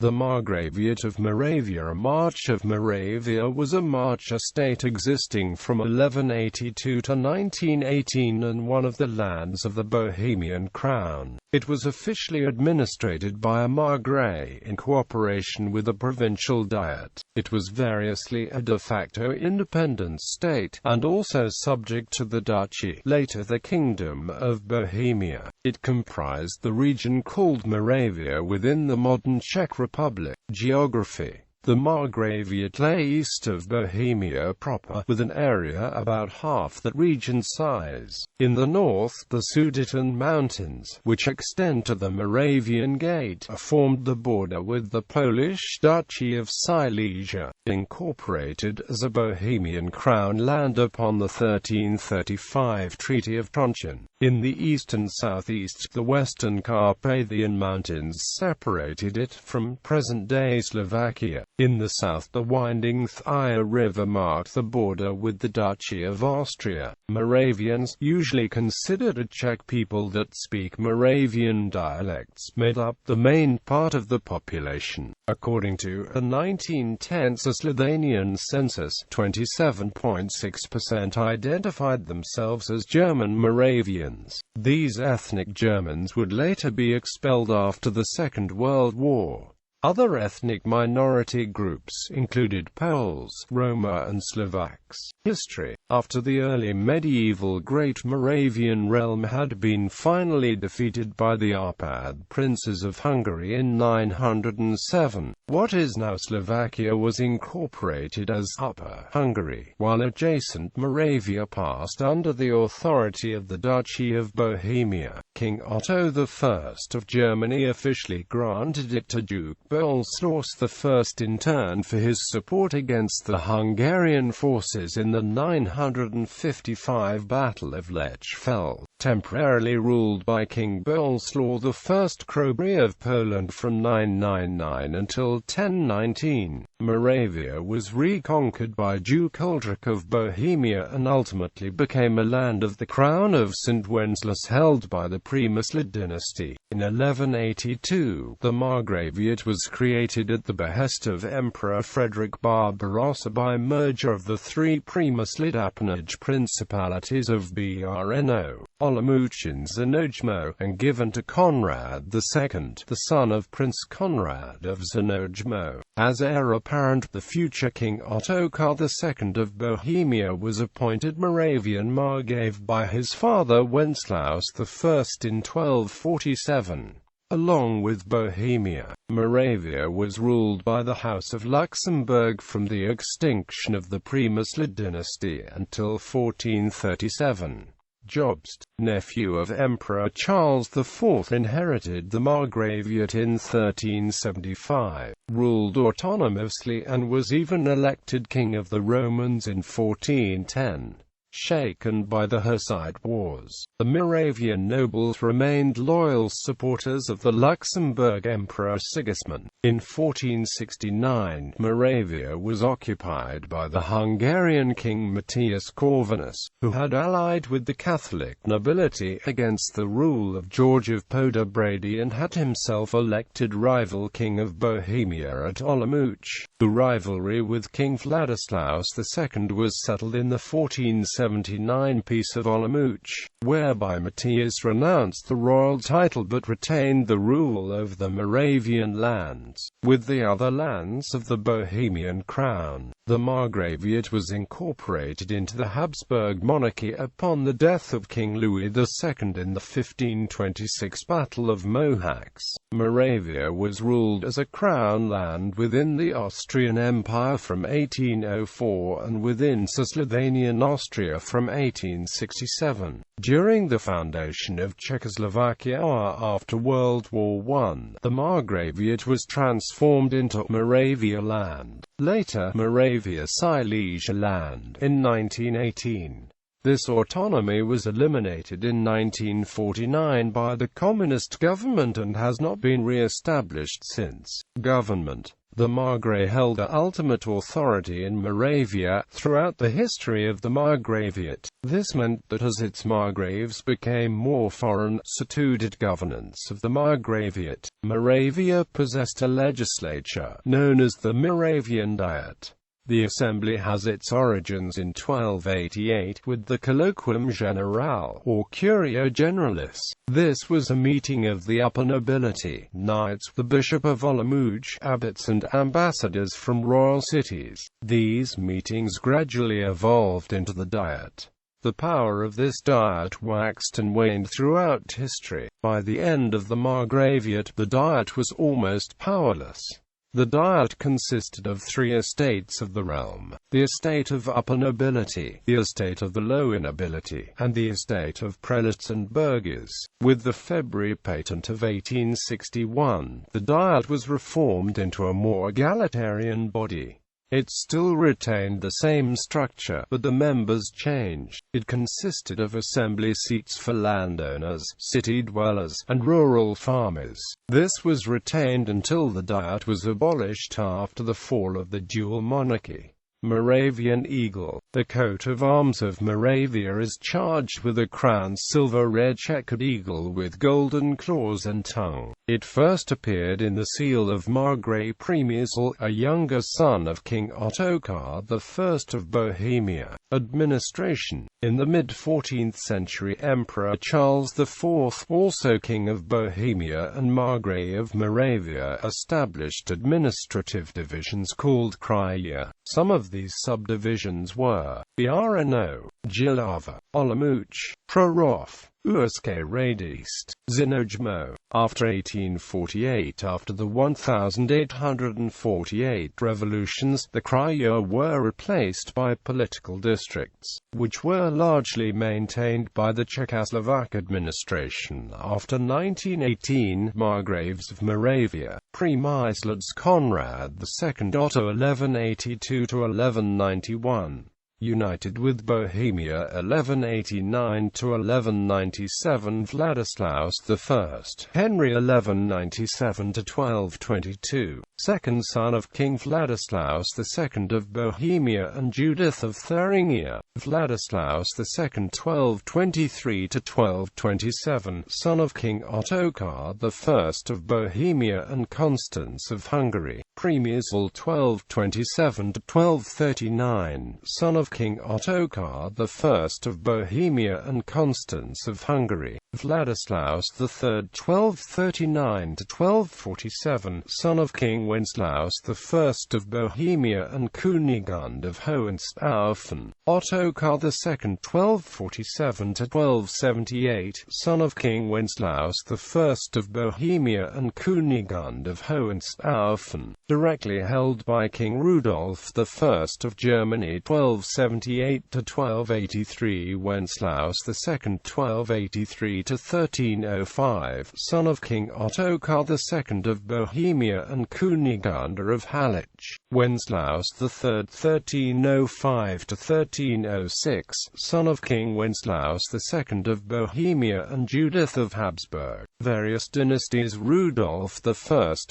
The Margraviate of Moravia. A March of Moravia was a March estate existing from 1182 to 1918 and one of the lands of the Bohemian Crown. It was officially administrated by a margrave in cooperation with a provincial diet. It was variously a de facto independent state, and also subject to the Duchy, later the Kingdom of Bohemia. It comprised the region called Moravia within the modern Czech Republic. Geography. The Margraviate lay east of Bohemia proper, with an area about half that region's size. In the north, the Sudeten Mountains, which extend to the Moravian Gate, formed the border with the Polish Duchy of Silesia, incorporated as a Bohemian crown land upon the 1335 Treaty of Trondheim. In the east and southeast, the western Carpathian Mountains separated it from present-day Slovakia. In the south, the winding Thia River marked the border with the Duchy of Austria. Moravians, usually considered a Czech people that speak Moravian dialects, made up the main part of the population. According to a 1910 Slovenian census, 27.6% identified themselves as German Moravians. These ethnic Germans would later be expelled after the Second World War. Other ethnic minority groups included Poles, Roma and Slovaks. History. After the early medieval Great Moravian realm had been finally defeated by the Arpad princes of Hungary in 907, what is now Slovakia was incorporated as Upper Hungary, while adjacent Moravia passed under the authority of the Duchy of Bohemia. King Otto I of Germany officially granted it to Duke Boleslaus I in turn for his support against the Hungarian forces in the 955 Battle of Lechfeld. Temporarily ruled by King Boleslaw I Crowbury of Poland from 999 until 1019, Moravia was reconquered by Duke Ulrich of Bohemia and ultimately became a land of the Crown of St. Wenceslas held by the Premyslid dynasty. In 1182, the Margraviate was created at the behest of Emperor Frederick Barbarossa by merger of the three Premyslid appanage principalities of Brno, Olomouc and Znojmo, and given to Conrad II, the son of Prince Conrad of Znojmo. As heir apparent, the future King Ottokar II of Bohemia was appointed Moravian margrave by his father Wenceslaus I in 1247. Along with Bohemia, Moravia was ruled by the House of Luxembourg from the extinction of the Premyslid dynasty until 1437. Jobst, nephew of Emperor Charles IV, inherited the Margraviate in 1375, ruled autonomously and was even elected King of the Romans in 1410. Shaken by the Hussite Wars, the Moravian nobles remained loyal supporters of the Luxembourg Emperor Sigismund. In 1469, Moravia was occupied by the Hungarian King Matthias Corvinus, who had allied with the Catholic nobility against the rule of George of Podobrady and had himself elected rival King of Bohemia at Olomouc. The rivalry with King Vladislaus II was settled in the 1479 Peace of Olomouc, whereby Matthias renounced the royal title but retained the rule over the Moravian lands, with the other lands of the Bohemian Crown. The Margraviate was incorporated into the Habsburg monarchy upon the death of King Louis II in the 1526 Battle of Mohacs. Moravia was ruled as a crown land within the Austrian Empire from 1804 and within Cisleithanian Austria from 1867. During the foundation of Czechoslovakia after World War I, the Margraviate was transformed into Moravia land, later Moravia Silesia land, in 1918. This autonomy was eliminated in 1949 by the communist government and has not been re-established since. Government. The margrave held the ultimate authority in Moravia throughout the history of the Margraviate. This meant that as its margraves became more foreign, suited governance of the Margraviate, Moravia possessed a legislature known as the Moravian Diet. The assembly has its origins in 1288 with the Colloquium Generale, or Curia Generalis. This was a meeting of the upper nobility, knights, the Bishop of Olomouc, abbots and ambassadors from royal cities. These meetings gradually evolved into the Diet. The power of this diet waxed and waned throughout history. By the end of the Margraviate, the Diet was almost powerless. The Diet consisted of three estates of the realm: the estate of upper nobility, the estate of the lower nobility, and the estate of prelates and burghers. With the February Patent of 1861, the Diet was reformed into a more egalitarian body. It still retained the same structure, but the members changed. It consisted of assembly seats for landowners, city dwellers, and rural farmers. This was retained until the Diet was abolished after the fall of the dual monarchy. Moravian Eagle. The coat of arms of Moravia is charged with a crowned silver-red checkered eagle with golden claws and tongue. It first appeared in the seal of Margrave provincial, a younger son of King Ottokar I of Bohemia. Administration. In the mid-14th century, Emperor Charles IV, also King of Bohemia and Margrave of Moravia, established administrative divisions called Kraje. Some of these subdivisions were Brno, Jilava, Olomouc, Prorov, Usk Radist, Zinojmo. After 1848, after the 1848 revolutions, the Kraje were replaced by political districts, which were largely maintained by the Czechoslovak administration. After 1918, Margraves of Moravia, Přemyslovec Konrad II Otto 1182–1191. United with Bohemia 1189–1197 Vladislaus I, Henry 1197–1222, second son of King Vladislaus II of Bohemia and Judith of Thuringia, Vladislaus II 1223–1227, son of King Ottokar I of Bohemia and Constance of Hungary, Přemysl 1227–1239, son of King Ottokar I of Bohemia and Constance of Hungary, Vladislaus III 1239–1247, son of King Wenceslaus I of Bohemia and Kunigund of Hohenstaufen, Ottokar II 1247–1278, son of King Wenceslaus I of Bohemia and Kunigund of Hohenstaufen, directly held by King Rudolf I of Germany 1278–1283, Wenceslaus II 1283–1305, son of King Ottokar II of Bohemia and Kunigunda of Halych, Wenceslaus III 1305–1306, son of King Wenceslaus II of Bohemia and Judith of Habsburg. Various dynasties: Rudolf I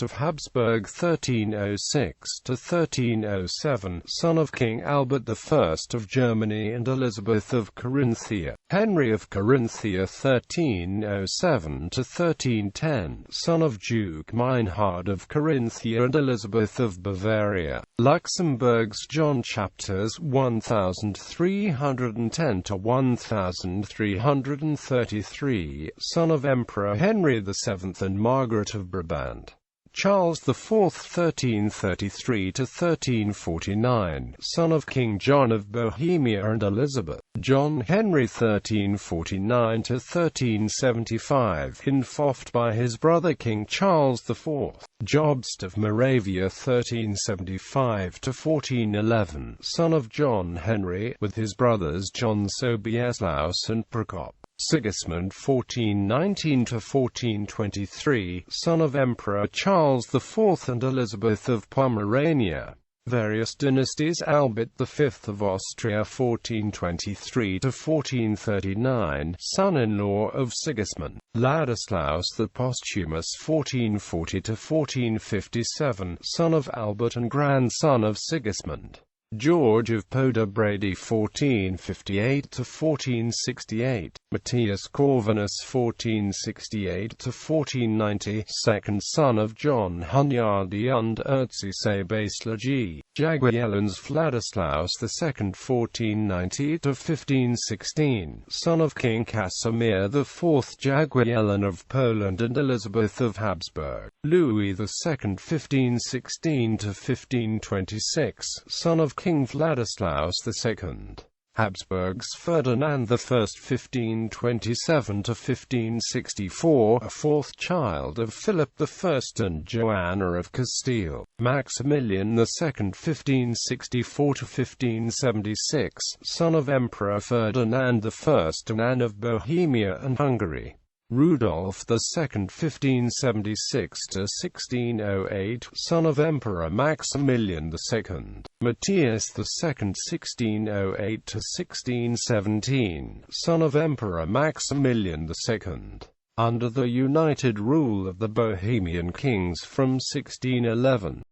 of Habsburg 1306–1307, son of King Albert I of Germany and Elizabeth of Carinthia. Henry of Carinthia 1307–1310, son of Duke Meinhard of Carinthia and Elizabeth of Bavaria. Luxembourg's John Chapters 1310–1333, son of Emperor Henry VII and Margaret of Brabant. Charles IV 1333–1349, son of King John of Bohemia and Elizabeth. John Henry 1349–1375, infoffed by his brother King Charles IV. Jobst of Moravia 1375–1411, son of John Henry, with his brothers John Sobieslaus and Prokop. Sigismund 1419–1423, son of Emperor Charles IV and Elizabeth of Pomerania. Various dynasties: Albert V of Austria 1423–1439, son-in-law of Sigismund. Ladislaus the Posthumous 1440–1457, son of Albert and grandson of Sigismund. George of Poder-Brady 1458–1468, Matthias Corvinus 1468–1490, second son of John Hunyadi und Erzsebaslergy, Jagiellon's Vladislaus II 1490–1516, son of King Casimir IV Jagiellon of Poland and Elizabeth of Habsburg, Louis II 1516–1526, son of King Vladislaus II. Habsburg's Ferdinand I 1527–1564, a fourth child of Philip I and Joanna of Castile. Maximilian II 1564–1576, son of Emperor Ferdinand I and Anne of Bohemia and Hungary. Rudolph II 1576–1608, son of Emperor Maximilian II. Matthias II 1608–1617, son of Emperor Maximilian II. Under the united rule of the Bohemian kings from 1611.